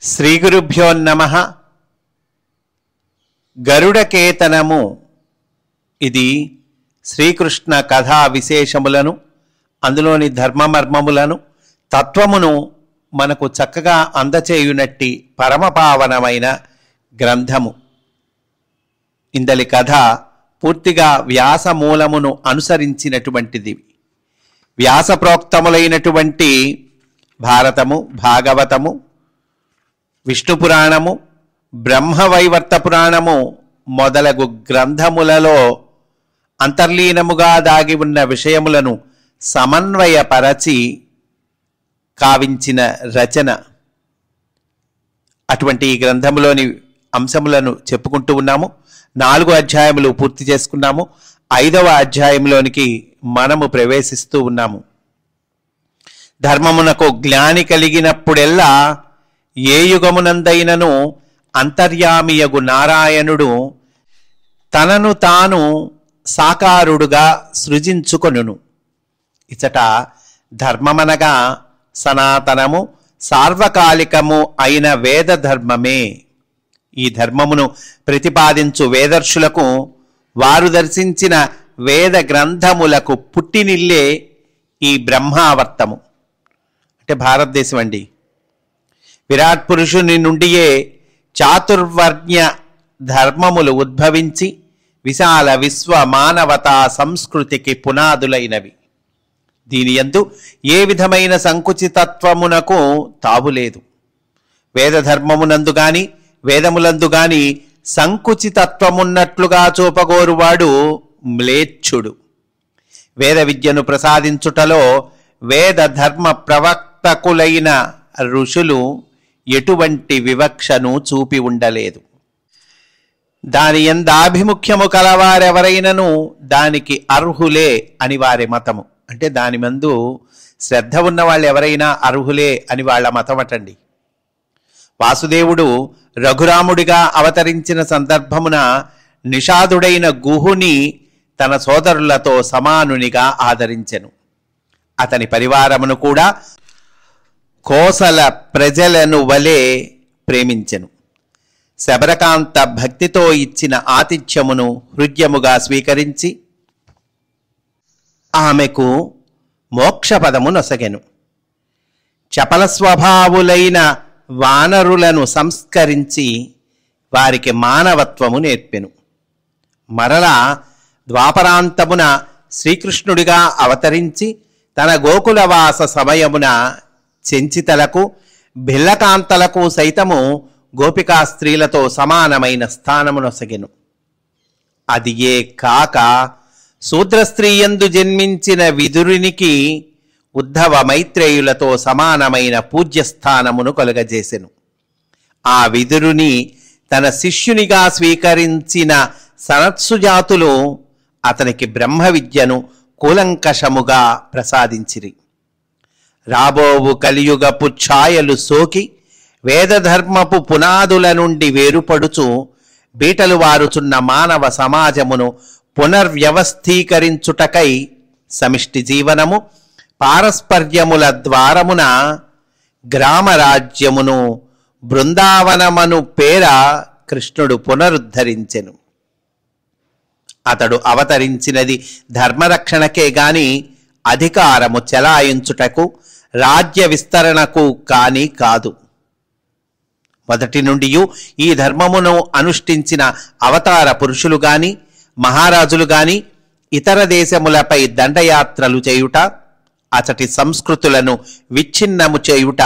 శ్రీ గురుభ్యో నమః. గరుడకేతనము ఇది శ్రీకృష్ణ కథా విశేషములను, అందులోని ధర్మమర్మములను, తత్వమును మనకు చక్కగా అందచేయునట్టి పరమపావనమైన గ్రంథము. ఇందలి కథ పూర్తిగా వ్యాసమూలమును అనుసరించినటువంటిది. వ్యాసప్రోక్తములైనటువంటి భారతము, భాగవతము, విష్ణు పురాణము, బ్రహ్మవైవర్త పురాణము మొదలగు గ్రంథములలో అంతర్లీనముగా దాగి ఉన్న విషయములను సమన్వయపరచి కావించిన రచన. అటువంటి ఈ గ్రంథములోని అంశములను చెప్పుకుంటూ ఉన్నాము. 4 అధ్యాయములు పూర్తి చేసుకున్నాము. 5వ అధ్యాయంలోనికి మనము ప్రవేశిస్తూ ఉన్నాము. ధర్మమునకు జ్ఞాని కలిగినప్పుడెల్లా ఏ యుగమునందైనను అంతర్యామియగు నారాయణుడు తనను తాను సాకారుడుగా సృజించుకొనును. ఇచట ధర్మమనగా సనాతనము, సార్వకాలికము అయిన వేద ధర్మమే. ఈ ధర్మమును ప్రతిపాదించు వేదర్షులకు, వారు దర్శించిన వేద గ్రంథములకు పుట్టినిల్లే ఈ బ్రహ్మావర్తము అంటే భారతదేశం అండి. విరాట్ పురుషుని నుండియే చాతుర్వర్ణ్య ధర్మములు ఉద్భవించి విశాల విశ్వ మానవతా సంస్కృతికి పునాదులైనవి. దీని యందు ఏ విధమైన సంకుచితత్వమునకు తావులేదు. వేదధర్మమునందు గాని వేదములందు గాని సంకుచితత్వమున్నట్లుగా చూపగోరువాడు మ్లేచ్ఛుడు. వేద విద్యను ప్రసాదించుటలో వేద ధర్మ ప్రవక్తకులైన ఋషులు ఎటువంటి వివక్షను చూపి ఉండలేదు. దాని ఎందాభిముఖ్యము కలవారెవరైనను దానికి అర్హులే అని వారి మతము. అంటే దాని మందు శ్రద్ధ ఉన్న వాళ్ళు ఎవరైనా అర్హులే అని వాళ్ళ మతం అటండి. వాసుదేవుడు రఘురాముడిగా అవతరించిన సందర్భమున నిషాదుడైన గుహుని తన సోదరులతో సమానునిగా ఆదరించెను. అతని పరివారమును కూడా కోసల ప్రజలను వలె ప్రేమించెను. శబరకాంత భక్తితో ఇచ్చిన ఆతిథ్యమును హృద్యముగా స్వీకరించి ఆమెకు మోక్షపదము నొసగెను. చపల స్వభావులైన వానరులను సంస్కరించి వారికి మానవత్వము నేర్పెను. మరలా ద్వాపరాంతమున శ్రీకృష్ణుడిగా అవతరించి తన గోకులవాస సమయమున చెంచితలకు, భిల్లకాంతలకు సైతము గోపికా స్త్రీలతో సమానమైన స్థానమునొసగెను. అది ఏ కాక శూద్రస్త్రీయందు జన్మించిన విదురునికి ఉద్ధవ మైత్రేయులతో సమానమైన పూజ్యస్థానమును కలుగజేసెను. ఆ విదురుని తన శిష్యునిగా స్వీకరించిన సనత్సుజాతులు అతనికి బ్రహ్మ విద్యను కూలంకషముగా ప్రసాదించిరి. రాబోవు కలియుగపు ఛాయలు సోకి వేదధర్మపు పునాదుల నుండి వేరుపడుచు బీటలు వారుచున్న మానవ సమాజమును పునర్వ్యవస్థీకరించుటకై సమిష్టి జీవనము, పారస్పర్యముల ద్వారమున గ్రామరాజ్యమును, బృందావనమను పేర కృష్ణుడు పునరుద్ధరించెను. అతడు అవతరించినది ధర్మరక్షణకే గాని అధికారము చెలాయించుటకు, రాజ్య విస్తరణకు కాని కాదు. మొదటి నుండి ఈ ధర్మమును అనుష్ఠించిన అవతార పురుషులు గాని, మహారాజులు గాని ఇతర దేశములపై దండయాత్రలు చేయుట, అచటి సంస్కృతులను విచ్ఛిన్నము చేయుట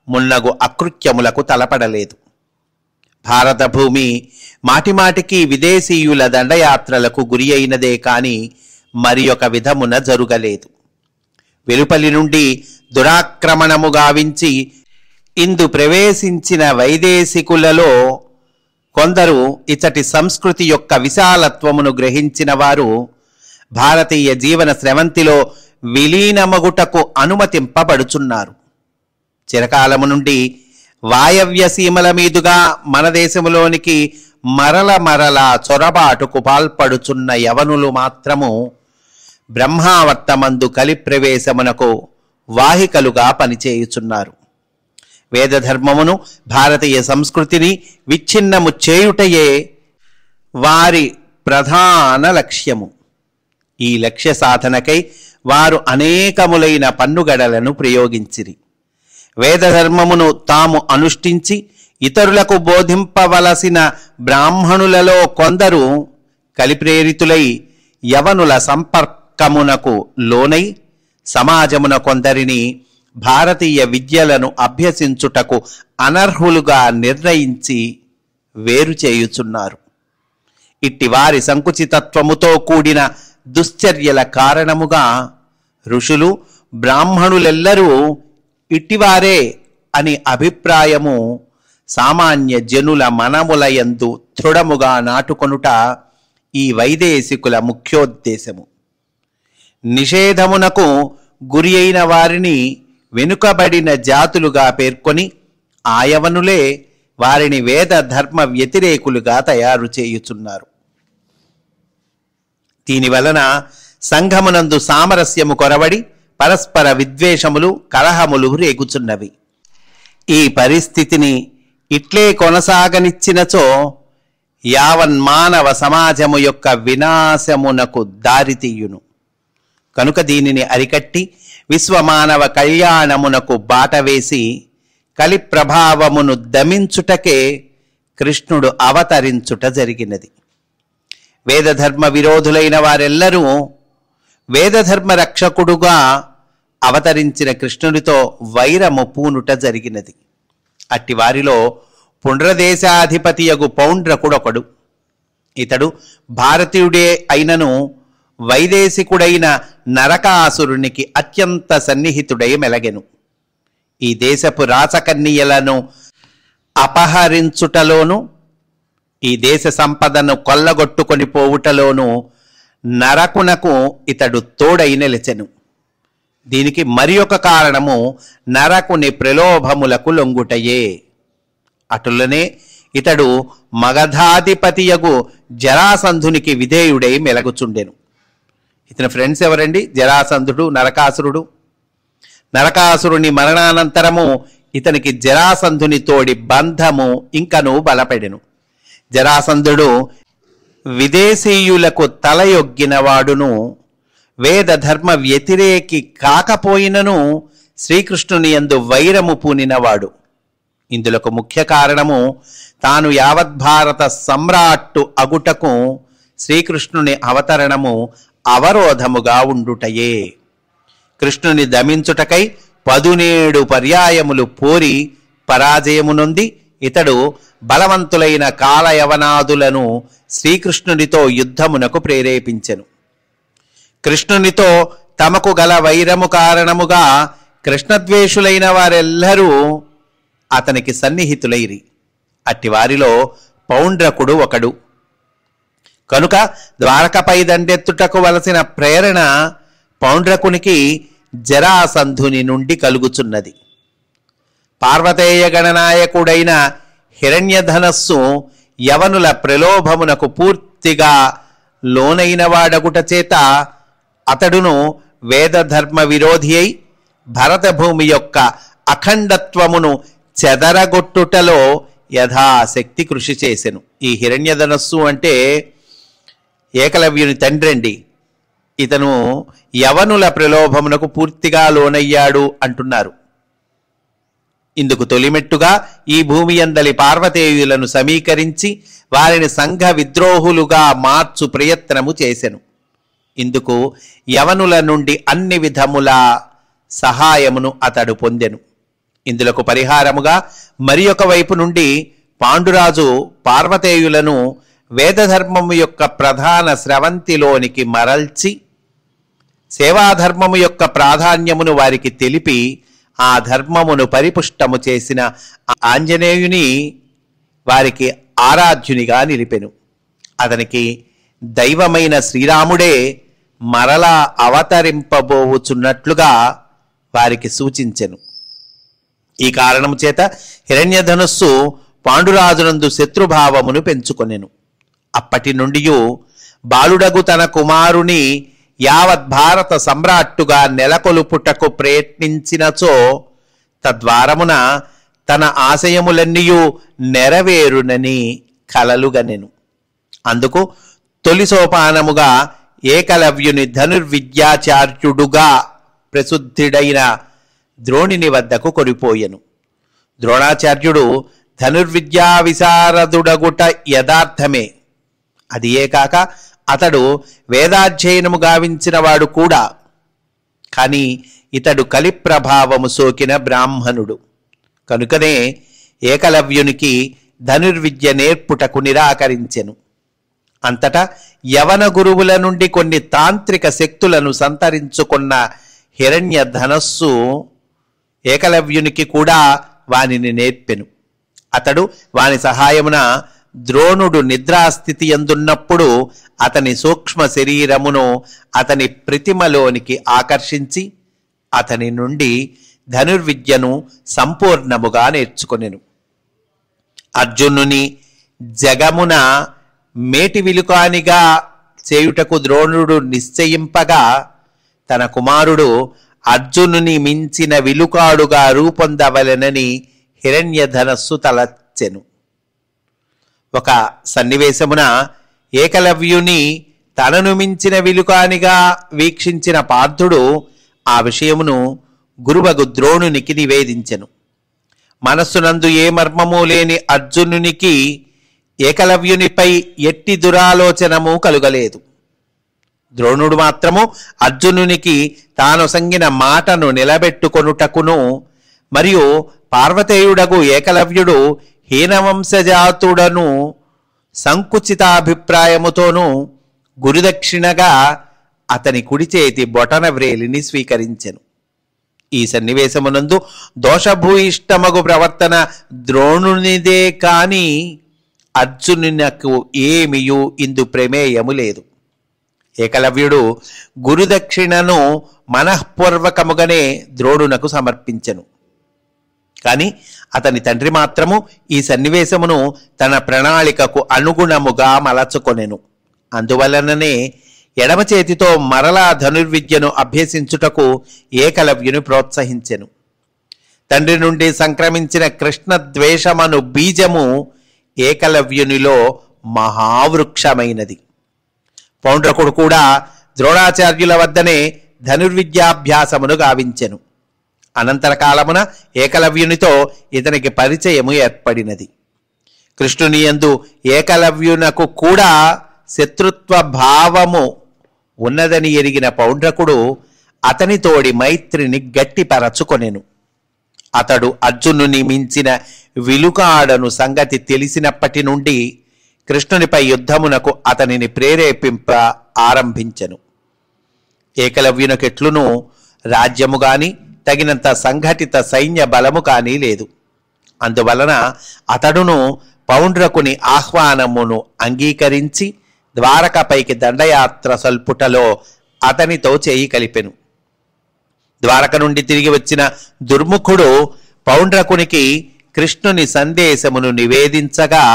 మున్నగు అకృత్యములకు తలపడలేదు. భారత భూమి మాటిమాటికి విదేశీయుల దండయాత్రలకు గురి అయినదే కాని మరి ఒక విధమున జరుగలేదు. వెలుపలి నుండి దురాక్రమణము గావించి ఇందు ప్రవేశించిన వైదేశికులలో కొందరు ఇచటి సంస్కృతి యొక్క విశాలత్వమును గ్రహించిన వారు భారతీయ జీవన స్రవంతిలో విలీనమగుటకు అనుమతింపబడుచున్నారు. చిరకాలము నుండి వాయవ్య సీమల మీదుగా మన దేశములోనికి మరల చొరబాటుకు పాల్పడుచున్న యవనులు మాత్రము బ్రహ్మావర్తమందు కలిప్రవేశమునకు వాహికలుగా పనిచేయుచున్నారు. వేదధర్మమును భారతీయ సంస్కృతిని విచ్ఛిన్నము చేయుటయే వారి ప్రధాన లక్ష్యము. ఈ లక్ష్య సాధనకై వారు అనేకములైన పన్నుగడలను ప్రయోగించిరి. వేదధర్మమును తాము అనుష్ఠించి ఇతరులకు బోధింపవలసిన బ్రాహ్మణులలో కొందరు కలిప్రేరితులై యవనుల సంపర్కమునకు లోనై సమాజమున కొందరిని భారతీయ విద్యలను అభ్యసించుటకు అనర్హులుగా నిర్ణయించి వేరు చేయుచున్నారు. ఇట్టి వారి సంకుచితత్వముతో కూడిన దుశ్చర్యల కారణముగా ఋషులు బ్రాహ్మణులెల్లరూ ఇట్టివారే అని అభిప్రాయము సామాన్య జనుల మనములయందు దృఢముగా నాటుకొనుట ఈ వైదేశికుల ముఖ్యోద్దేశము. నిషేధమునకు గురి అయిన వారిని వెనుకబడిన జాతులుగా పేర్కొని ఆయవనులే వారిని వేద ధర్మ వ్యతిరేకులుగా తయారు చేయుచున్నారు. దీనివలన సంఘమునందు సామరస్యము కొరవడి పరస్పర విద్వేషములు కలహములు రేగుచున్నవి. ఈ పరిస్థితిని ఇట్లే కొనసాగనిచ్చినచో యావన్మానవ సమాజము యొక్క వినాశమునకు దారితీయును. కనుక దీనిని అరికట్టి విశ్వమానవ కళ్యాణమునకు బాట వేసి కలి ప్రభావమును దమించుటకే కృష్ణుడు అవతరించుట జరిగినది. వేదధర్మ విరోధులైన వారెల్లరూ వేదధర్మ రక్షకుడుగా అవతరించిన కృష్ణుడితో వైరము పూనుట జరిగినది. అట్టి వారిలో పుండ్రదేశాధిపతియగు పౌండ్రకుడొకడు. ఇతడు భారతీయుడే అయినను వైదేశికుడైన నరకాసురునికి అత్యంత సన్నిహితుడై మెలగెను. ఈ దేశపు రాచకన్యలను అపహరించుటలోను ఈ దేశ సంపదను కొల్లగొట్టుకొని పోవుటలోను నరకునకు ఇతడు తోడై నిలిచెను. దీనికి మరి ఒక కారణము నరకుని ప్రలోభములకు లొంగుటయే. అటులనే ఇతడు మగధాధిపతియగు జరాసంధునికి విధేయుడై మెలగుచుండెను. ఇతని ఫ్రెండ్స్ ఎవరండి? జరాసంధుడు, నరకాసురుడు. నరకాసురుని మరణానంతరము ఇతనికి జరాసంధుని తోడి బంధము ఇంకనూ బలపడెను. జరాసంధుడు విదేశీయులకు తలయొగ్గినవాడును, వేద ధర్మ వ్యతిరేకి కాకపోయినను శ్రీకృష్ణుని యందు వైరము పూనినవాడు. ఇందులకు ముఖ్య కారణము తాను యావద్భారత సమ్రాట్టు అగుటకు శ్రీకృష్ణుని అవతరణము అవరోధముగా ఉండుటయే. కృష్ణుని దమించుటకై 17 పర్యాయములు పోరి పరాజయము నొంది ఇతడు బలవంతులైన కాలయవనాదులను శ్రీకృష్ణునితో యుద్ధమునకు ప్రేరేపించెను. కృష్ణునితో తమకు గల వైరము కారణముగా కృష్ణద్వేషులైన వారెల్లరూ అతనికి సన్నిహితులైరి. అట్టి వారిలో పౌండ్రకుడు ఒకడు. కనుక ద్వారకపై దండెత్తుటకు వలసిన ప్రేరణ పౌండ్రకునికి జరాసంధుని నుండి కలుగుచున్నది. పార్వతేయ గణనాయకుడైన హిరణ్యధనస్సు యవనుల ప్రలోభమునకు పూర్తిగా లోనైన వాడగుట చేత అతడును వేదధర్మ విరోధి అయి భరతభూమి యొక్క అఖండత్వమును చెదరగొట్టుటలో యథాశక్తి కృషి చేసెను. ఈ హిరణ్యధనస్సు అంటే ఏకలవ్యుని తండ్రండి. ఇతను యవనుల ప్రలోభమునకు పూర్తిగా లోనయ్యాడు అంటున్నారు. ఇందుకు తొలిమెట్టుగా ఈ భూమి యందలి పార్వతేయులను సమీకరించి వారిని సంఘ విద్రోహులుగా మార్చు ప్రయత్నము చేసెను. ఇందుకు యవనుల నుండి అన్ని విధముల సహాయమును అతడు పొందెను. ఇందులకు పరిహారముగా మరి ఒక వైపు నుండి పాండురాజు పార్వతేయులను వేదధర్మము యొక్క ప్రధాన స్రవంతిలోనికి మరల్చి సేవాధర్మము యొక్క ప్రాధాన్యమును వారికి తెలిపి ఆ ధర్మమును పరిపుష్టము చేసిన ఆంజనేయుని వారికి ఆరాధ్యునిగా నిలిపెను. అతనికి దైవమైన శ్రీరాముడే మరలా అవతరింపబోవుచున్నట్లుగా వారికి సూచించెను. ఈ కారణము చేత హిరణ్యధనుస్సు పాండురాజునందు శత్రుభావమును పెంచుకొనెను. అప్పటి నుండి బాలుడగు తన కుమారుని యావద్భారత సమ్రాట్టుగా నెలకొలుపుటకు ప్రయత్నించినచో తద్వారమున తన ఆశయములన్నీయు నెరవేరునని కలలుగనెను. అందుకు తొలి సోపానముగా ఏకలవ్యుని ధనుర్విద్యాచార్యుడుగా ప్రసిద్ధుడైన ద్రోణుని వద్దకు కొనిపోయెను. ద్రోణాచార్యుడు ధనుర్విద్యా విశారదుడగుట యథార్థమే. అదియే కాక అతడు వేదాధ్యయనము గావించినవాడు కూడా. కానీ ఇతడు కలి ప్రభావము సోకిన బ్రాహ్మణుడు కనుకనే ఏకలవ్యునికి ధనుర్విద్య నేర్పుటకు నిరాకరించెను. అంతటా యవన గురువుల నుండి కొన్ని తాంత్రిక శక్తులను సంతరించుకున్న హిరణ్య ధనస్సు ఏకలవ్యునికి కూడా వానిని నేర్పెను. అతడు వాని సహాయమున ద్రోణుడు నిద్రాస్థితి యందున్నప్పుడు అతని సూక్ష్మ శరీరమును అతని ప్రతిమలోనికి ఆకర్షించి అతని నుండి ధనుర్విద్యను సంపూర్ణముగా నేర్చుకొనెను. అర్జునుని జగమున మేటి విలుకానిగా చేయుటకు ద్రోణుడు నిశ్చయింపగా తన కుమారుడు అర్జునుని మించిన విలుకాడుగా రూపొందవలెనని హిరణ్యధనస్సు తలచెను. ఒక సన్నివేశమున ఏకలవ్యుని తనను మించిన విలుకానిగా వీక్షించిన పార్థుడు ఆ విషయమును గురువగు ద్రోణునికి నివేదించెను. మనస్సునందు ఏ మర్మము లేని అర్జునునికి ఏకలవ్యునిపై ఎట్టి దురాలోచనము కలుగలేదు. ద్రోణుడు మాత్రము అర్జునునికి తాను సంగిన మాటను నిలబెట్టుకొనుటకును మరియు పార్వతేయుడగు ఏకలవ్యుడు హీనవంశజాతుడను సంకుచితాభిప్రాయముతోనూ గురుదక్షిణగా అతని కుడి చేతి బొటన వ్రేలిని స్వీకరించెను. ఈ సన్నివేశమునందు దోషభూయిష్టమగు ప్రవర్తన ద్రోణునిదే కాని అర్జునునకు ఏమియు ఇందు ప్రమేయము లేదు. ఏకలవ్యుడు గురుదక్షిణను మనఃపూర్వకముగానే ద్రోణునకు సమర్పించెను. కానీ అతని తండ్రి మాత్రము ఈ సన్నివేశమును తన ప్రణాళికకు అనుగుణముగా మలచుకొనెను. అందువలననే ఎడమ చేతితో మరలా ధనుర్విద్యను అభ్యసించుటకు ఏకలవ్యుని ప్రోత్సహించెను. తండ్రి నుండి సంక్రమించిన కృష్ణ ద్వేషమను బీజము ఏకలవ్యునిలో మహావృక్షమైనది. పౌండ్రకుడు కూడా ద్రోణాచార్యుల వద్దనే ధనుర్విద్యాభ్యాసమును గావించెను. అనంతర కాలమున ఏకలవ్యునితో ఇతనికి పరిచయము ఏర్పడినది. కృష్ణుని యందు ఏకలవ్యునకు కూడా శత్రుత్వ భావము ఉన్నదని ఎరిగిన పౌండ్రకుడు అతనితోడి మైత్రిని గట్టిపరచుకొనెను. అతడు అర్జునుని మించిన విలుకాడను సంగతి తెలిసినప్పటి నుండి కృష్ణునిపై యుద్ధమునకు అతనిని ప్రేరేపింప ఆరంభించెను. ఏకలవ్యునకెట్లును రాజ్యము గాని తగినంత సంఘటిత సైన్య బలము కానీ లేదు. అందువలన అతడును పౌండ్రకుని ఆహ్వానమును అంగీకరించి ద్వారకపైకి దండయాత్ర సల్పుటలో అతనితో చేయి కలిపెను. ద్వారక నుండి తిరిగి వచ్చిన దుర్ముఖుడు పౌండ్రకునికి కృష్ణుని సందేశమును నివేదించగా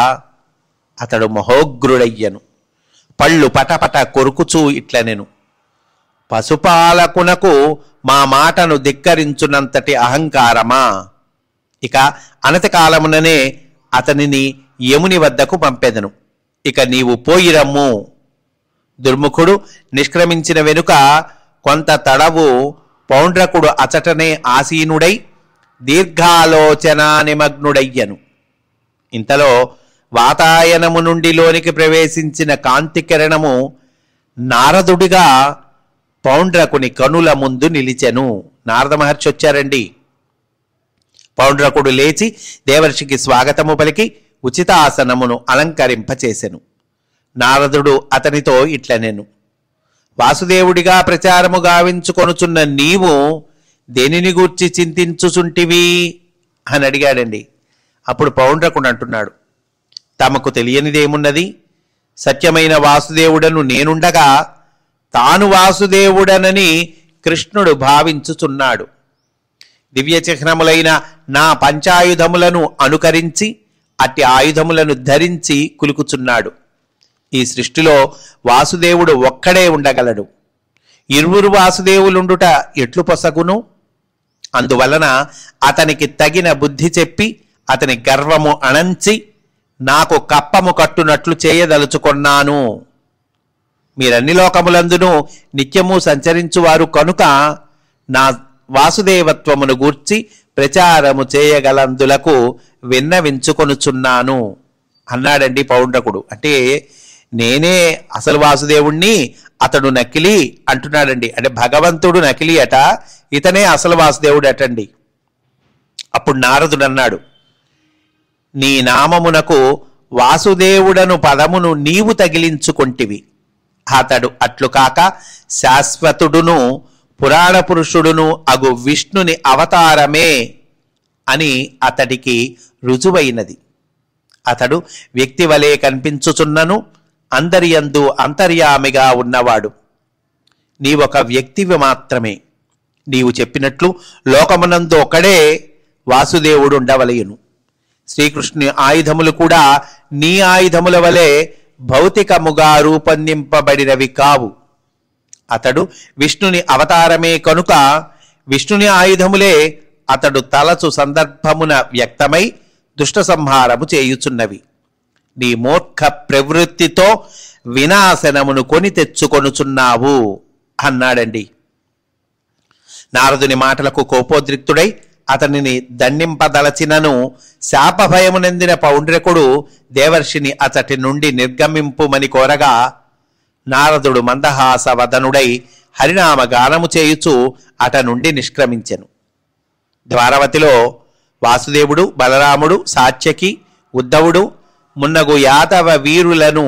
అతడు మహోగ్రుడయ్యను. పళ్ళు పటపట కొరుకుచూ ఇట్లనెను, పశుపాలకునకు మా మాటను ధిక్కరించునంతటి అహంకారమా? ఇక అనతి కాలముననే అతనిని యముని వద్దకు పంపెదను. ఇక నీవు పోయిరమ్ము. దుర్ముఖుడు నిష్క్రమించిన వెనుక కొంత తడవు పౌండ్రకుడు అచటనే ఆసీనుడై దీర్ఘాలోచనా నిమగ్నుడయ్యను. ఇంతలో వాతాయనము నుండి లోనికి ప్రవేశించిన కాంతి కిరణము నారదుడిగా పౌండ్రకుని కనుల ముందు నిలిచెను. నారద మహర్షి వచ్చారండి. పౌండ్రకుడు లేచి దేవర్షికి స్వాగతము పలికి ఉచితాసనమును అలంకరింపచేసెను. నారదుడు అతనితో ఇట్లనెను, వాసుదేవుడిగా ప్రచారము గావించుకొనుచున్న నీవు దేనిని గూర్చి చింతించుచుంటివి అని అడిగాడండి. అప్పుడు పౌండ్రకుడు అంటున్నాడు, తమకు తెలియనిదేమున్నది? సత్యమైన వాసుదేవుడను నేనుండగా తాను వాసుదేవుడనని కృష్ణుడు భావించుచున్నాడు. దివ్య చిహ్నములైన నా పంచాయుధములను అనుకరించి అట్టి ఆయుధములను ధరించి కులుకుచున్నాడు. ఈ సృష్టిలో వాసుదేవుడు ఒక్కడే ఉండగలడు. ఇరువురు వాసుదేవులుండుట ఎట్లు పొసగును? అందువలన అతనికి తగిన బుద్ధి చెప్పి అతని గర్వము అణంచి నాకు కప్పము కట్టునట్లు చేయదలుచుకొన్నాను. మీరన్ని లోకములందును నిత్యము సంచరించువారు కనుక నా వాసుదేవత్వమును గూర్చి ప్రచారము చేయగలందులకు విన్నవించుకొనుచున్నాను అన్నాడండి పౌండ్రకుడు. అంటే నేనే అసలు వాసుదేవుణ్ణి, అతడు నకిలీ అంటున్నాడండి. అంటే భగవంతుడు నకిలీ అట, ఇతనే అసలు వాసుదేవుడు అటండి. అప్పుడు నారదుడు అన్నాడు, నీ నామమునకు వాసుదేవుడను పదమును నీవు తగిలించుకొంటివి. అతడు అట్లు కాక శాశ్వతుడును పురాణ పురుషుడును అగు విష్ణుని అవతారమే అని అతడికి రుజువైనది. అతడు వ్యక్తి వలె కనిపించుచున్నను అందరియందు అంతర్యామిగా ఉన్నవాడు. నీవొక వ్యక్తివి మాత్రమే. నీవు చెప్పినట్లు లోకమునందు ఒకడే వాసుదేవుడు ఉండవలయును. శ్రీకృష్ణుని ఆయుధములు కూడా నీ ఆయుధముల వలె భౌతికముగా రూపొందింపబడినవి కావు. అతడు విష్ణుని అవతారమే కనుక విష్ణుని ఆయుధములే అతడు తలచు సందర్భమున వ్యక్తమై దుష్ట సంహారము చేయుచున్నవి. నీ మూర్ఖ ప్రవృత్తితో వినాశనమును కొని తెచ్చుకొనుచున్నావు అన్నాడండి. నారదుని మాటలకు కోపోద్రిక్తుడై అతనిని దండింపదలచినను శాపభయమునందిన పౌండ్రకుడు దేవర్షిని అతటి నుండి నిర్గమింపుమని కోరగా నారదుడు మందహాస వదనుడై హరినామ గానము చేయుచు అట నుండి నిష్క్రమించెను. ద్వారవతిలో వాసుదేవుడు, బలరాముడు, సాత్యకి, ఉద్ధవుడు మున్నగు యాదవ వీరులను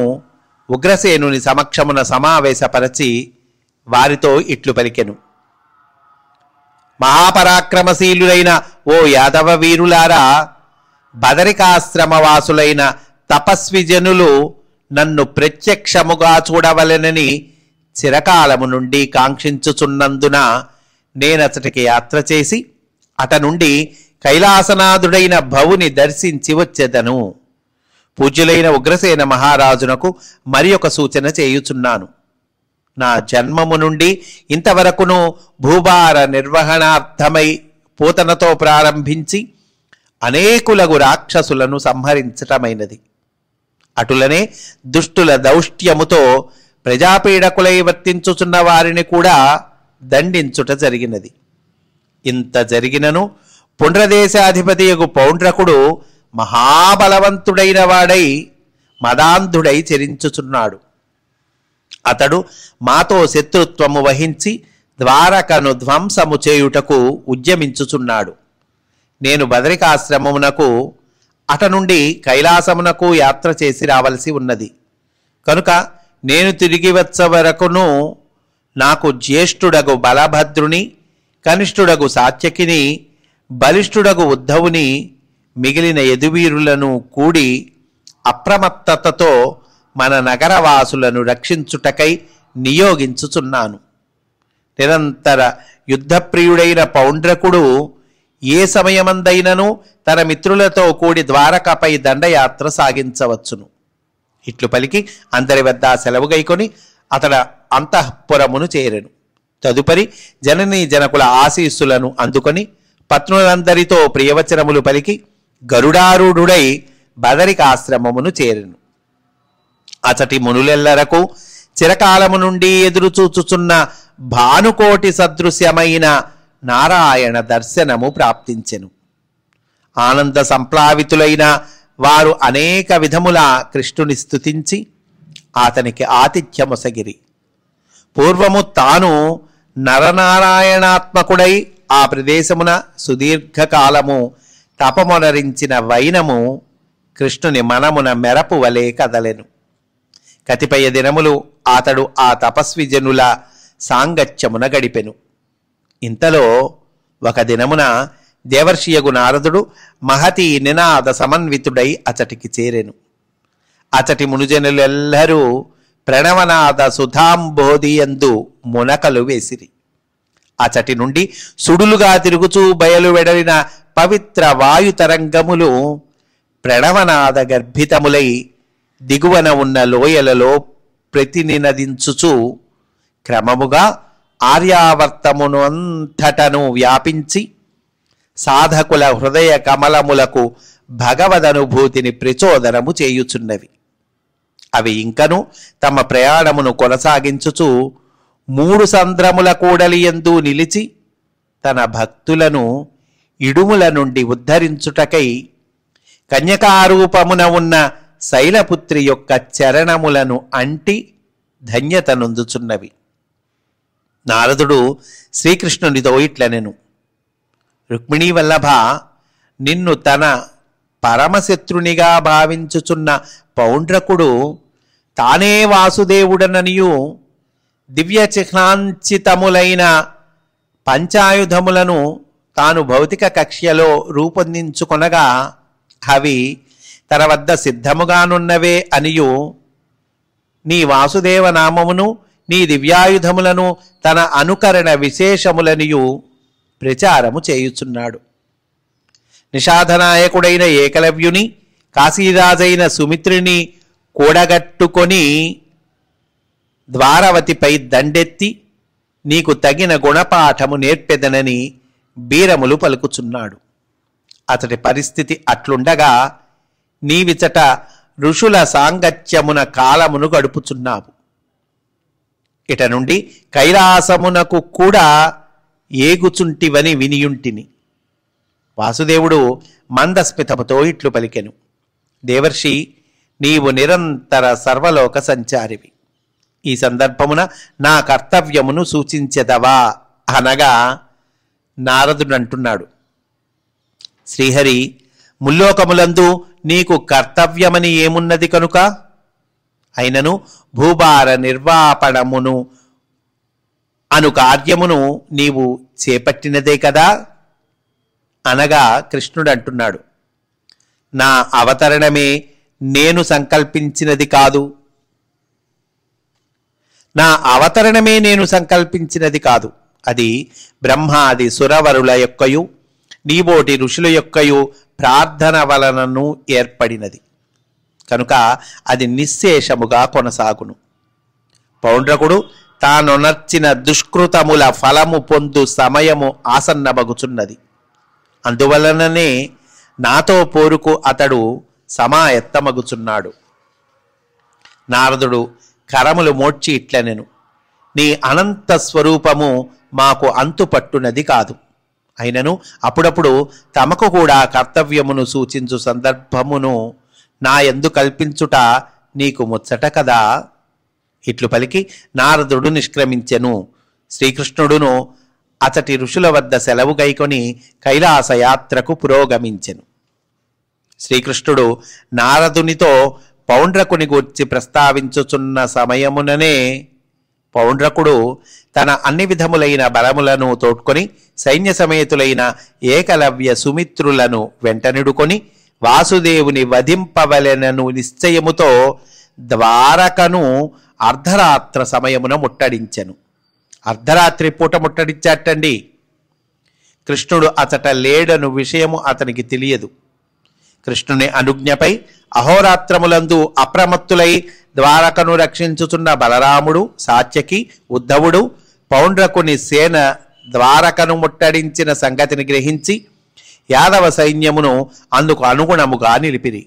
ఉగ్రసేనుని సమక్షమున సమావేశపరచి వారితో ఇట్లు పలికెను. మహాపరాక్రమశీలులైన ఓ యాదవ వీరులారా, బదరికాశ్రమవాసులైన తపస్వి జనులు నన్ను ప్రత్యక్షముగా చూడవలెనని చిరకాలము నుండి కాంక్షించుచున్నందున నేనతటికి యాత్ర చేసి అట నుండి కైలాసనాథుడైన భవుని దర్శించి వచ్చెదను. పూజ్యులైన ఉగ్రసేన మహారాజునకు మరి ఒక సూచన చేయుచున్నాను. నా జన్మము నుండి ఇంతవరకును భూభార నిర్వహణార్థమై పూతనతో ప్రారంభించి అనేకులగు రాక్షసులను సంహరించటమైనది. అటులనే దుష్టుల దౌష్ట్యముతో ప్రజాపీడకులై వర్తించుచున్న వారిని కూడా దండించుట జరిగినది. ఇంత జరిగినను పుండ్రదేశాధిపతియగు పౌండ్రకుడు మహాబలవంతుడైన వాడై మదాంధుడై చెరించుచున్నాడు. అతడు మాతో శత్రుత్వము వహించి ద్వారకను ధ్వంసము చేయుటకు ఉద్యమించుచున్నాడు. నేను బదరికాశ్రమమునకు అట నుండి కైలాసమునకు యాత్ర చేసి రావలసి ఉన్నది. కనుక నేను తిరిగి వచ్చే వరకును నాకు జ్యేష్ఠుడగు బలభద్రుని, కనిష్ఠుడగు సాత్యకిని, బలిష్ఠుడగు ఉద్ధవుని, మిగిలిన యదువీరులను కూడి అప్రమత్తతతో మన నగరవాసులను రక్షించుటకై నియోగించుచున్నాను. నిరంతర యుద్ధప్రియుడైన పౌండ్రకుడు ఏ సమయమందైనను తన మిత్రులతో కూడి ద్వారకపై దండయాత్ర సాగించవచ్చును. ఇట్లు పలికి అందరి వద్ద సెలవు గైకొని అతడ అంతఃపురమును చేరెను. తదుపరి జననీ జనకుల ఆశీస్సులను అందుకొని పత్నులందరితో ప్రియవచనములు పలికి గరుడారూఢుడై బదరికాశ్రమమును చేరెను. అచటి మునులెల్లరకు చిరకాలము నుండి ఎదురుచూచుచున్న భానుకోటి సదృశ్యమైన నారాయణ దర్శనము ప్రాప్తించెను. ఆనంద సంప్లావితులైన వారు అనేక విధముల కృష్ణుని స్తుతించి అతనికి ఆతిథ్యమొసగిరి. పూర్వము తాను నరనారాయణాత్మకుడై ఆ ప్రదేశమున సుదీర్ఘకాలము తపమొనరించిన వైనము కృష్ణుని మనమున మెరపు వలె కదలెను. కతిపయ దినములు అతడు ఆ తపస్వి జనుల సాంగత్యమున గడిపెను. ఇంతలో ఒక దినమున దేవర్షియగు నారదుడు మహతి నినాద సమన్వితుడై అచటికి చేరెను. అచటి మునుజనులెల్లరూ ప్రణవనాద సుధాంబోధియందు మునకలు వేసిరి. అచటి నుండి సుడులుగా తిరుగుచూ బయలు వెడలిన పవిత్ర వాయుతరంగములు ప్రణవనాద గర్భితములై దిగువన ఉన్న లోయలలో ప్రతినినదించుచు క్రమముగా ఆర్యావర్తమును అంతటను వ్యాపించి సాధకుల హృదయ కమలములకు భగవదనుభూతిని ప్రచోదనము చేయుచున్నవి. అవి ఇంకను తమ ప్రయాణమును కొనసాగించుచు 3 సంద్రముల కూడలి యందు నిలిచి తన భక్తులను ఇడుముల నుండి ఉద్ధరించుటకై కన్యకారూపమున ఉన్న శైలపుత్రి యొక్క చరణములను అంటి ధన్యత నొందుచున్నవి. నారదుడు శ్రీకృష్ణునితో ఇట్లనెను: రుక్మిణీ వల్లభ, నిన్ను తన పరమశత్రునిగా భావించుచున్న పౌండ్రకుడు తానే వాసుదేవుడననియు దివ్య చిహ్నాంచితములైన పంచాయుధములను తాను భౌతిక కక్ష్యలో రూపొందించుకొనగా అవి తన వద్ద సిద్ధముగానున్నవే అనియు నీ వాసుదేవ నామమును నీ దివ్యాయుధములను తన అనుకరణ విశేషములనియు ప్రచారము చేయుచున్నాడు. నిషాధనాయకుడైన ఏకలవ్యుని, కాశీరాజైన సుమిత్రిని కూడగట్టుకొని ద్వారవతిపై దండెత్తి నీకు తగిన గుణపాఠము నేర్పెదనని బీరములు పలుకుచున్నాడు. అతడి పరిస్థితి అట్లుండగా నీవిచట ఋషుల సాంగత్యమున కాలమును గడుపుచున్నావు. ఇట నుండి కైలాసమునకు కూడా ఏగుచుంటివని వినియుంటిని. వాసుదేవుడు మందస్మితముతో ఇట్లు పలికెను: దేవర్షి, నీవు నిరంతర సర్వలోక సంచారివి. ఈ సందర్భమున నా కర్తవ్యమును సూచించెదవా అనగా నారదుడు అంటున్నాడు: శ్రీహరి, ముల్లోకములందు నీకు కర్తవ్యమని ఏమున్నది కనుక? అయినను భూభార నిర్వాపణమును అను కార్యమును నీవు చేపట్టినదే కదా అనగా కృష్ణుడు అంటున్నాడు: నా అవతరణమే నేను సంకల్పించినది కాదు. నా అవతరణమే నేను సంకల్పించినది కాదు. అది బ్రహ్మాది సురవరుల యొక్కయు నీబోటి ఋషుల యొక్కయు ప్రార్థన వలనను ఏర్పడినది కనుక అది నిశ్శేషముగా కొనసాగును. పౌండ్రకుడు తానొనర్చిన దుష్కృతముల ఫలము పొందు సమయము ఆసన్నమగుచున్నది. అందువలననే నాతో పోరుకు అతడు సమాయత్తమగుచున్నాడు. నారదుడు కరములు మోడ్చి ఇట్లనెను: నీ అనంత స్వరూపము మాకు అంతుపట్టునది కాదు. అయినను అప్పుడప్పుడు తమకు కూడా కర్తవ్యమును సూచించు సందర్భమును నా యందు కల్పించుట నీకు ముచ్చట కదా. ఇట్లు పలికి నారదుడు నిష్క్రమించెను. శ్రీకృష్ణుడును అతటి ఋషుల వద్ద సెలవు గైకొని కైలాసయాత్రకు పురోగమించెను. శ్రీకృష్ణుడు నారదునితో పౌండ్రకుని గూర్చి ప్రస్తావించుచున్న సమయముననే పౌండ్రకుడు తన అన్ని విధములైన బలములను తోడ్కొని సైన్య సమేతులైన ఏకలవ్య సుమిత్రులను వెంటనిడుకొని వాసుదేవుని వధింపవలెనను నిశ్చయముతో ద్వారకను అర్ధరాత్ర సమయమున ముట్టడించెను. అర్ధరాత్రి పూట ముట్టడించాటండి. కృష్ణుడు అతట లేడను విషయము అతనికి తెలియదు. కృష్ణుని అనుజ్ఞపై అహోరాత్రములందు అప్రమత్తులై ద్వారకను రక్షించుచున్న బలరాముడు, సాత్యకి, ఉద్ధవుడు పౌండ్రకుని సేన ద్వారకను ముట్టడించిన సంగతిని గ్రహించి యాదవ సైన్యమును అందుకు అనుగుణముగా నిలిపిరి.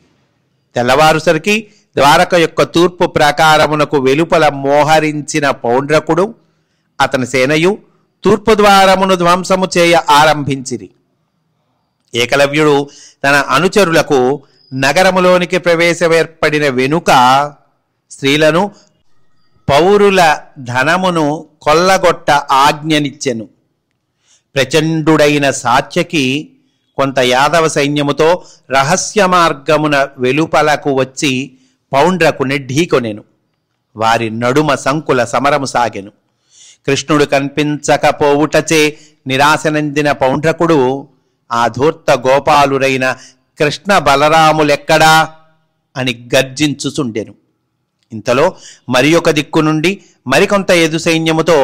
తెల్లవారుసరికి ద్వారక యొక్క తూర్పు ప్రాకారమునకు వెలుపల మోహరించిన పౌండ్రకుడు అతని సేనయు తూర్పు ద్వారమును ధ్వంసము చేయ ఆరంభించిరి. ఏకలవ్యుడు తన అనుచరులకు నగరములోనికి ప్రవేశమేర్పడిన వెనుక స్త్రీలను, పౌరుల ధనమును కొల్లగొట్ట ఆజ్ఞనిచ్చెను. ప్రచండుడైన సాత్యకి కొంత యాదవ సైన్యముతో రహస్య మార్గమున వెలుపలకు వచ్చి పౌండ్రకుని ఢీకొనెను. వారి నడుమ సంకుల సమరము సాగెను. కృష్ణుడు కనిపించకపోవుటచే నిరాశనందిన పౌండ్రకుడు ఆ ధూర్త గోపాలురైన కృష్ణ బలరాములెక్కడా అని గర్జించుచుండెను. ఇంతలో మరి ఒక దిక్కు నుండి మరికొంత ఎదు సైన్యముతో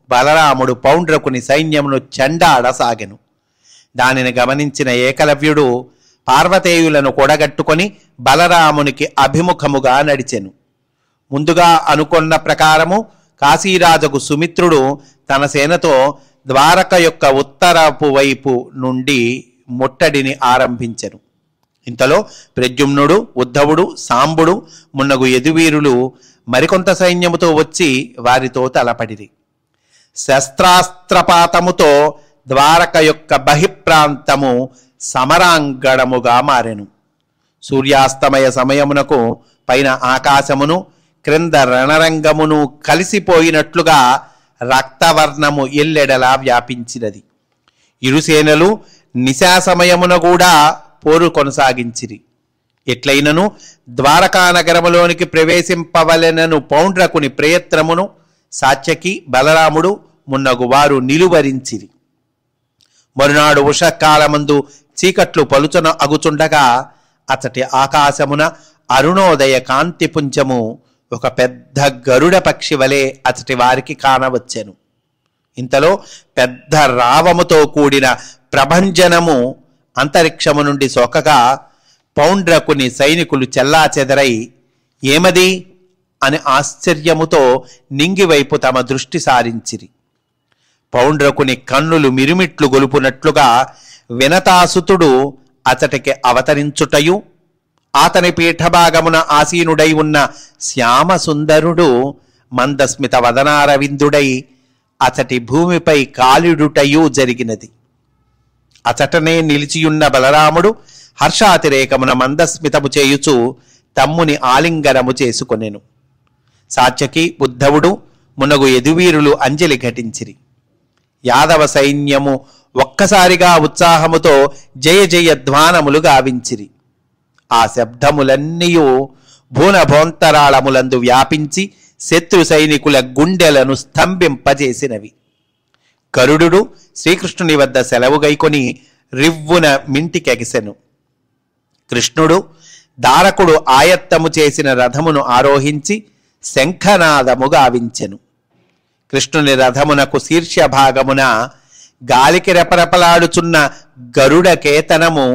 బలరాముడు పౌండ్రకుని సైన్యమును చెండాడసాగెను. దానిని గమనించిన ఏకలవ్యుడు పార్వతేయులను కూడగట్టుకొని బలరామునికి అభిముఖముగా నడిచెను. ముందుగా అనుకొన్న ప్రకారము కాశీరాజుకు సుమిత్రుడు తన సేనతో ద్వారక యొక్క ఉత్తరపు వైపు నుండి ముట్టడిని ఆరంభించెను. ఇంతలో ప్రద్యుమ్నుడు, ఉద్ధవుడు, సాంబుడు మున్నగు యదువీరులు మరికొంత సైన్యముతో వచ్చి వారితో తలపడిరి. శస్త్రాస్త్రపాతముతో ద్వారక యొక్క బహిప్రాంతము సమరాంగణముగా మారెను. సూర్యాస్తమయ సమయమునకు పైన ఆకాశమును క్రింద రణరంగమును కలిసిపోయినట్లుగా రక్తవర్ణము ఎల్లెడలా వ్యాపించినది. ఇరుసేనలు నిశా సమయమున కూడా పోరు కొనసాగించిరి. ఎట్లయినను ద్వారకా నగరములోనికి ప్రవేశింపవలెనను పౌండ్రకుని ప్రయత్నమును సాత్యకి, బలరాముడు మున్నగు వారు నిలువరించిరి. మరునాడు ఉషకాలమందు చీకట్లు పలుచన అగుచుండగా అతటి ఆకాశమున అరుణోదయ కాంతి పుంజము ఒక పెద్ద గరుడ పక్షి వలె అతటి వారికి కానవచ్చెను. ఇంతలో పెద్ద రావముతో కూడిన ప్రభంజనము అంతరిక్షము నుండి సోకగా పౌండ్రకుని సైనికులు చెల్లాచెదరై ఏమది అని ఆశ్చర్యముతో నింగివైపు తమ దృష్టి సారించిరి. పౌండ్రకుని కన్నులు మిరుమిట్లు గొలుపునట్లుగా వినతాసుతుడు అతటికి అవతరించుటయు, అతని పీఠభాగమున ఆసీనుడై ఉన్న శ్యామసుందరుడు మందస్మిత వదనారవిందుడై అతటి భూమిపై కాలిడుటయు జరిగినది. అచటనే నిలిచియున్న బలరాముడు హర్షాతిరేకమున మందస్మితము చేయుచు తమ్ముని ఆలింగనము చేసుకొనెను. సాత్యకి, ఉద్ధవుడు మునగు యదువీరులు అంజలి ఘటించిరి. యాదవ సైన్యము ఒక్కసారిగా ఉత్సాహముతో జయ జయ ధ్వానములు గావించిరి. ఆ శబ్దములన్నీయు భూనభోంతరాళములందు వ్యాపించి శత్రు సైనికుల గుండెలను స్తంభింపజేసినవి. గరుడు శ్రీకృష్ణుని వద్ద సెలవు గైకొని రివ్వున మింటికెగిసెను. కృష్ణుడు దారకుడు ఆయత్తము చేసిన రథమును ఆరోహించి శంఖనాదము గావించెను. కృష్ణుని రథమునకు శీర్ష భాగమున గాలికి రెపరెపలాడుచున్న గరుడ కేతనము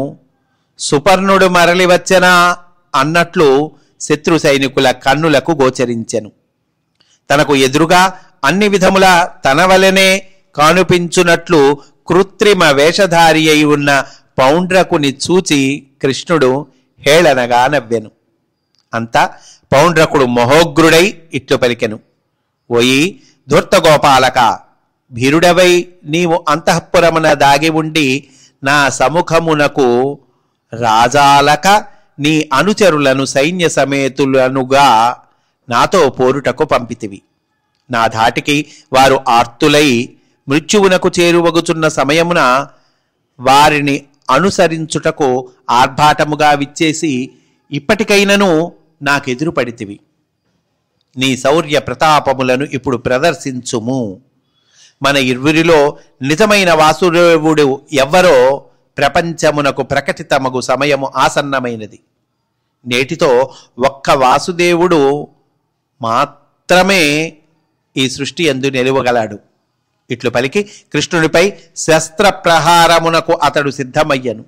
సుపర్ణుడు మరలి వచ్చెనా అన్నట్లు శత్రు సైనికుల కన్నులకు గోచరించెను. తనకు ఎదురుగా అన్ని విధముల తన వలెనే కానుపించునట్లు కృత్రిమ వేషధారి అయి ఉన్న పౌండ్రకుని చూచి కృష్ణుడు హేళనగా నవ్వెను. అంతా పౌండ్రకుడు మహోగ్రుడై ఇట్లు పలికెను, ఓయి ధూర్తగోపాలక, భీరుడవై నీవు అంతఃపురమున దాగి ఉండి నా సముఖమునకు రాజాలక నీ అనుచరులను సైన్య సమేతులనుగా నాతో పోరుటకు పంపితివి. నా ధాటికి వారు ఆర్తులై మృత్యువునకు చేరువగుచున్న సమయమున వారిని అనుసరించుటకు ఆర్భాటముగా విచ్చేసి ఇప్పటికైనను నాకెదురు పడితివి. నీ శౌర్య ప్రతాపములను ఇప్పుడు ప్రదర్శించుము. మన ఇరువురిలో నిజమైన వాసుదేవుడు ఎవ్వరో ప్రపంచమునకు ప్రకటితమగు సమయము ఆసన్నమైనది. నేటితో ఒక్క వాసుదేవుడు మాత్రమే ఈ సృష్టి యందు నిలువగలడు. ఇట్లు పలికి కృష్ణుడిపై శస్త్ర ప్రహారమునకు అతడు సిద్ధమయ్యను.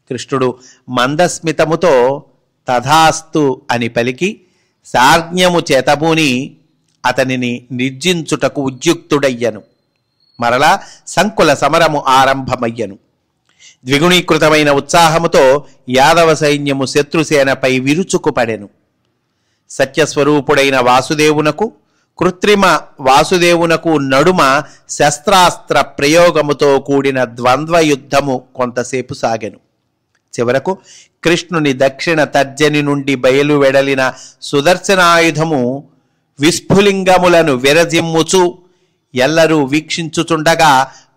కృష్ణుడు మందస్మితముతో తథాస్తు అని పలికి సార్జ్ఞము చేతబూని అతనిని నిర్జించుటకు ఉద్యుక్తుడయ్యను. మరలా సంకుల సమరము ఆరంభమయ్యను. ద్విగుణీకృతమైన ఉత్సాహముతో యాదవ సైన్యము శత్రుసేనపై విరుచుకుపడెను. సత్యస్వరూపుడైన వాసుదేవునకు కృత్రిమ వాసుదేవునకు నడుమ శస్త్రాస్త్ర ప్రయోగముతో కూడిన ద్వంద్వ యుద్ధము కొంతసేపు సాగెను. చివరకు కృష్ణుని దక్షిణ తర్జని నుండి బయలు వెడలిన సుదర్శనాయుధము విస్ఫులింగములను విరజిమ్ముచు ఎల్లరూ వీక్షించుచుండగా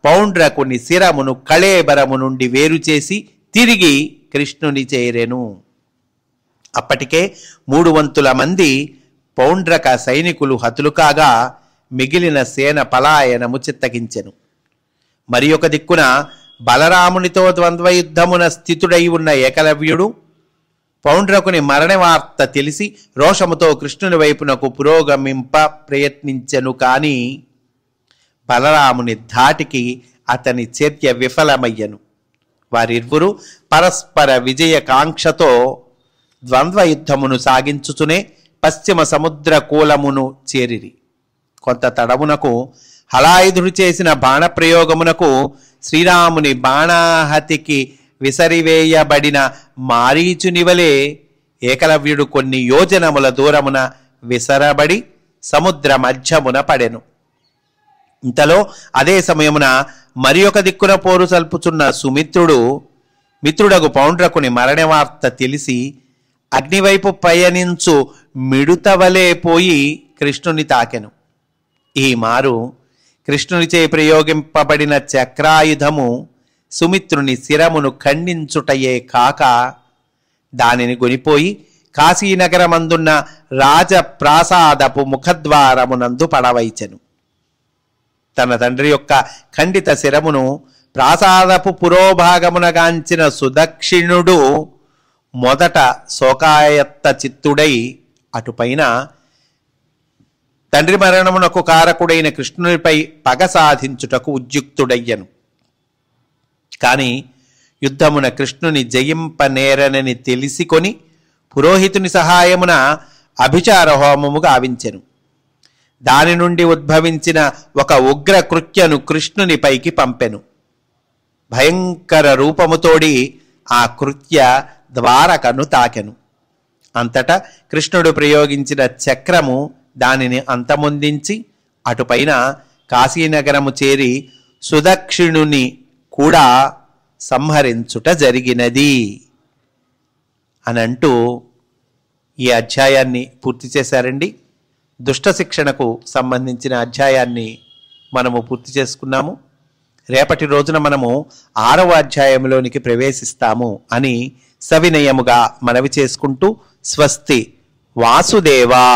పౌండ్రకుని శిరమును కళేబరము నుండి వేరు చేసి తిరిగి కృష్ణుని చేరెను. అప్పటికే 300 మంది పౌండ్రక సైనికులు హతులు కాగా మిగిలిన సేన పలాయనము చిత్తగించెను. మరి ఒక దిక్కున బలరామునితో ద్వంద్వయుద్ధమున స్థితుడై ఉన్న ఏకలవ్యుడు పౌండ్రకుని మరణ వార్త తెలిసి రోషముతో కృష్ణుని వైపునకు పురోగమింప ప్రయత్నించెను. కాని బలరాముని ధాటికి అతని చర్య విఫలమయ్యను. వారిరువురు పరస్పర విజయకాంక్షతో ద్వంద్వయుద్ధమును సాగించుచునే పశ్చిమ సముద్ర కూలమును చేరిరి. కొంత తడవునకు హలాయుధుడు చేసిన బాణప్రయోగమునకు శ్రీరాముని బాణాహతికి విసరివేయబడిన మారీచునివలే ఏకలవ్యుడు కొన్ని యోజనముల దూరమున విసరబడి సముద్ర మధ్యమున పడెను. ఇంతలో అదే సమయమున మరి ఒక దిక్కున పోరు సల్పుచున్న మిత్రుడగు పౌండ్రకుని మరణ వార్త తెలిసి అగ్నివైపు పయనించు మిడుతవలే పోయి కృష్ణుని తాకెను. ఈ మారు కృష్ణునిచే ప్రయోగింపబడిన చక్రాయుధము సుమిత్రుని శిరమును ఖండించుటయే కాక దానిని గొనిపోయి కాశీనగరమందున్న రాజప్రాసాదపు ముఖద్వారమునందు పడవైచెను. తన తండ్రి యొక్క ఖండిత శిరమును ప్రాసాదపు పురోభాగమునగాంచిన సుదక్షిణుడు మొదట శోకాయత్త చిత్తుడై అటుపైన తండ్రి మరణమునకు కారకుడైన కృష్ణునిపై పగ సాధించుటకు ఉద్యుక్తుడయ్యను. కాని యుద్ధమున కృష్ణుని జయింపనేరనని తెలిసికొని పురోహితుని సహాయమున అభిచార హోమము గావించెను. దాని నుండి ఉద్భవించిన ఒక ఉగ్ర కృత్యను కృష్ణుని పైకి పంపెను. భయంకర రూపముతోడి ఆ కృత్య ద్వారకను తాకెను. అంతటా కృష్ణుడు ప్రయోగించిన చక్రము దానిని అంతమొందించి అటుపైన కాశీనగరము చేరి సుదక్షిణుని కూడా సంహరించుట జరిగినది అనంటూ ఈ అధ్యాయాన్ని పూర్తి చేశారండి. దుష్ట శిక్షణకు సంబంధించిన అధ్యాయాన్ని మనము పూర్తి చేసుకున్నాము. రేపటి రోజున మనము 6వ అధ్యాయంలోనికి ప్రవేశిస్తాము అని సవినయముగా మనవి చేసుకుంటూ స్వస్తి. వాసుదేవా.